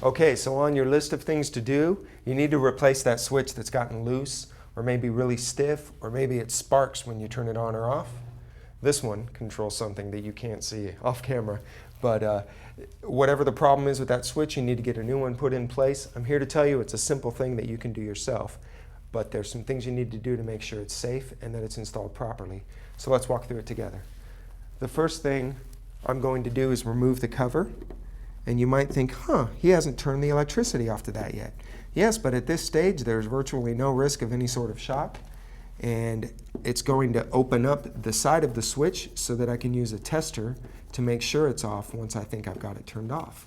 Okay, so on your list of things to do, you need to replace that switch that's gotten loose or maybe really stiff, or maybe it sparks when you turn it on or off. This one controls something that you can't see off camera, but whatever the problem is with that switch, you need to get a new one put in place. I'm here to tell you it's a simple thing that you can do yourself, but there's some things you need to do to make sure it's safe and that it's installed properly. So let's walk through it together. The first thing I'm going to do is remove the cover. And you might think, he hasn't turned the electricity off to that yet. Yes, but at this stage, there's virtually no risk of any sort of shock. And it's going to open up the side of the switch so that I can use a tester to make sure it's off once I think I've got it turned off.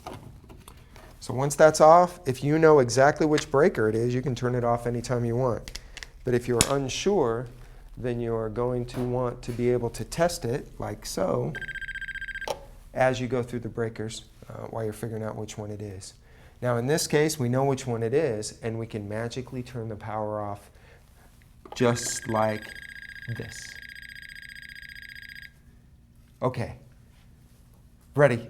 So once that's off, if you know exactly which breaker it is, you can turn it off anytime you want. But if you're unsure, then you're going to want to be able to test it, like so, as you go through the breakers. While you're figuring out which one it is. Now in this case, we know which one it is, and we can magically turn the power off just like this. Okay, ready,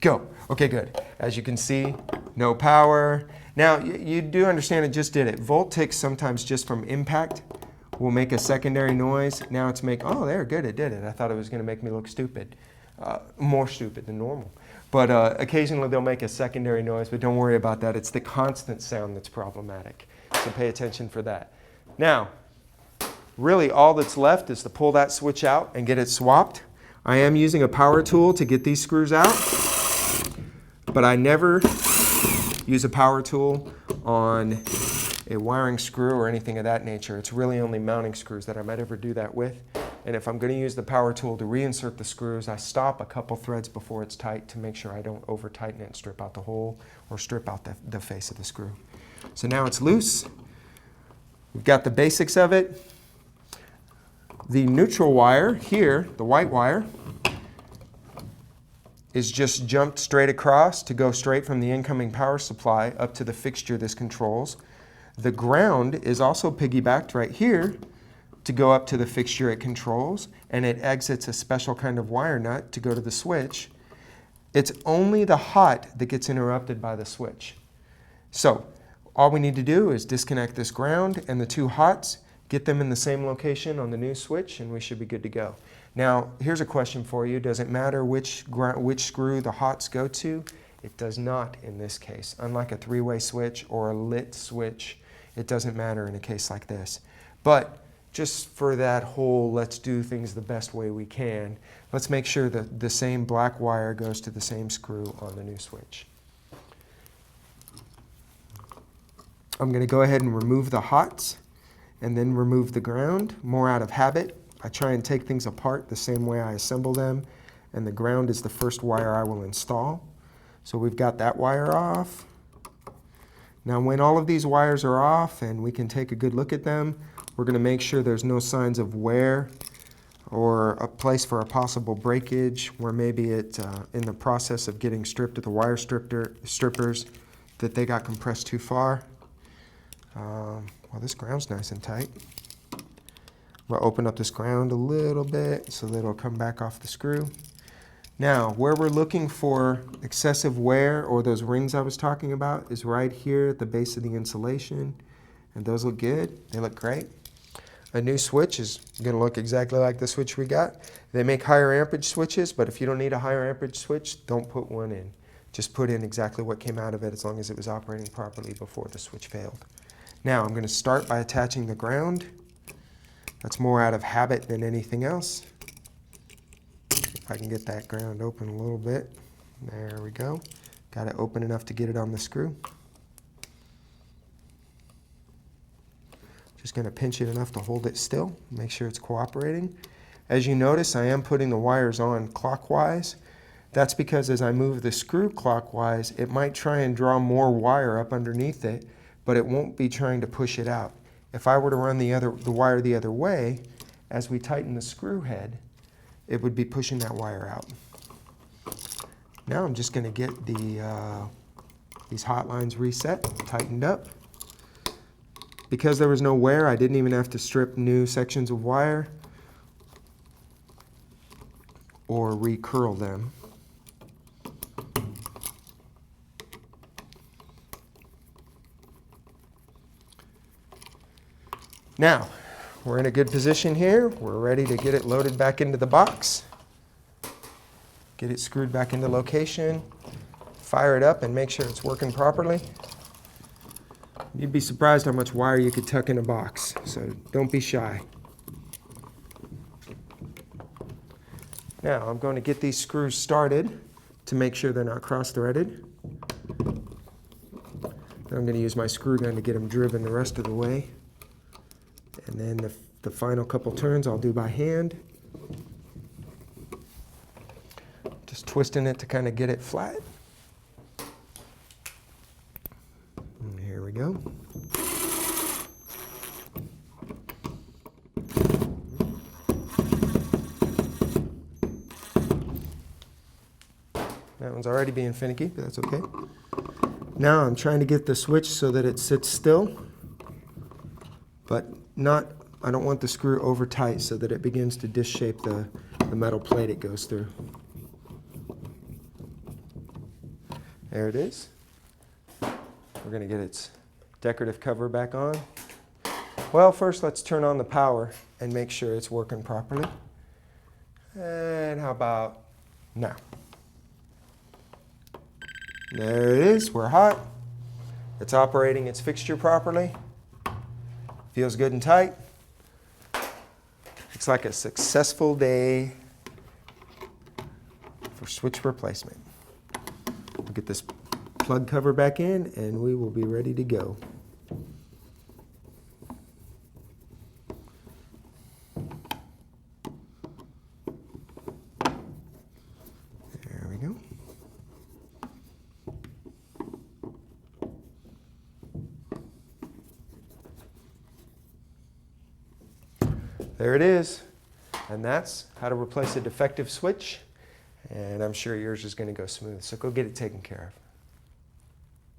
go. Okay, good. As you can see, no power. Now you do understand it just did it. Volt ticks sometimes just from impact will make a secondary noise. Now it's oh, there, good, it did it. I thought it was going to make me look stupid, more stupid than normal. But occasionally they'll make a secondary noise, but don't worry about that. It's the constant sound that's problematic. So pay attention for that. Now, really all that's left is to pull that switch out and get it swapped. I am using a power tool to get these screws out, but I never use a power tool on a wiring screw or anything of that nature. It's really only mounting screws that I might ever do that with. And if I'm going to use the power tool to reinsert the screws, I stop a couple threads before it's tight to make sure I don't over tighten it and strip out the hole or strip out the face of the screw. So now it's loose. We've got the basics of it. The neutral wire here, the white wire, is just jumped straight across to go straight from the incoming power supply up to the fixture this controls. The ground is also piggybacked right here to go up to the fixture it controls, and it exits a special kind of wire nut to go to the switch. It's only the hot that gets interrupted by the switch. So all we need to do is disconnect this ground and the two hots, get them in the same location on the new switch, and we should be good to go. Now, here's a question for you. Does it matter which screw the hots go to? It does not in this case. Unlike a three-way switch or a lit switch, it doesn't matter in a case like this. But just for that whole let's do things the best way we can, let's make sure that the same black wire goes to the same screw on the new switch. I'm going to go ahead and remove the hots and then remove the ground, more out of habit. I try and take things apart the same way I assemble them, and the ground is the first wire I will install. So we've got that wire off. Now when all of these wires are off and we can take a good look at them, we're going to make sure there's no signs of wear or a place for a possible breakage where maybe it, in the process of getting stripped with the wire strippers, that they got compressed too far. Well, this ground's nice and tight. We'll open up this ground a little bit so that it'll come back off the screw. Now, where we're looking for excessive wear or those rings I was talking about is right here at the base of the insulation. And those look good. They look great. A new switch is going to look exactly like the switch we got. They make higher amperage switches, but if you don't need a higher amperage switch, don't put one in. Just put in exactly what came out of it as long as it was operating properly before the switch failed. Now I'm going to start by attaching the ground. That's more out of habit than anything else. If I can get that ground open a little bit. There we go. Got it open enough to get it on the screw. Just going to pinch it enough to hold it still, make sure it's cooperating. As you notice, I am putting the wires on clockwise. That's because as I move the screw clockwise, it might try and draw more wire up underneath it, but it won't be trying to push it out. If I were to run the wire the other way, as we tighten the screw head, it would be pushing that wire out. Now I'm just going to get these hot lines reset, tightened up. Because there was no wear, I didn't even have to strip new sections of wire or recurl them. Now, we're in a good position here. We're ready to get it loaded back into the box. Get it screwed back into location. Fire it up and make sure it's working properly. You'd be surprised how much wire you could tuck in a box, so don't be shy. Now, I'm going to get these screws started to make sure they're not cross-threaded. Then I'm going to use my screw gun to get them driven the rest of the way. And then the final couple turns I'll do by hand. Just twisting it to kind of get it flat. And here we go. That one's already being finicky, but that's okay. Now I'm trying to get the switch so that it sits still, but I don't want the screw over tight so that it begins to disshape the metal plate it goes through. There it is. We're going to get its decorative cover back on. Well, first let's turn on the power and make sure it's working properly. And how about now? There it is. We're hot. It's operating its fixture properly. Feels good and tight. Looks like a successful day for switch replacement. We'll get this plug cover back in and we will be ready to go. There we go. There it is. And that's how to replace a defective switch. And I'm sure yours is going to go smooth. So go get it taken care of.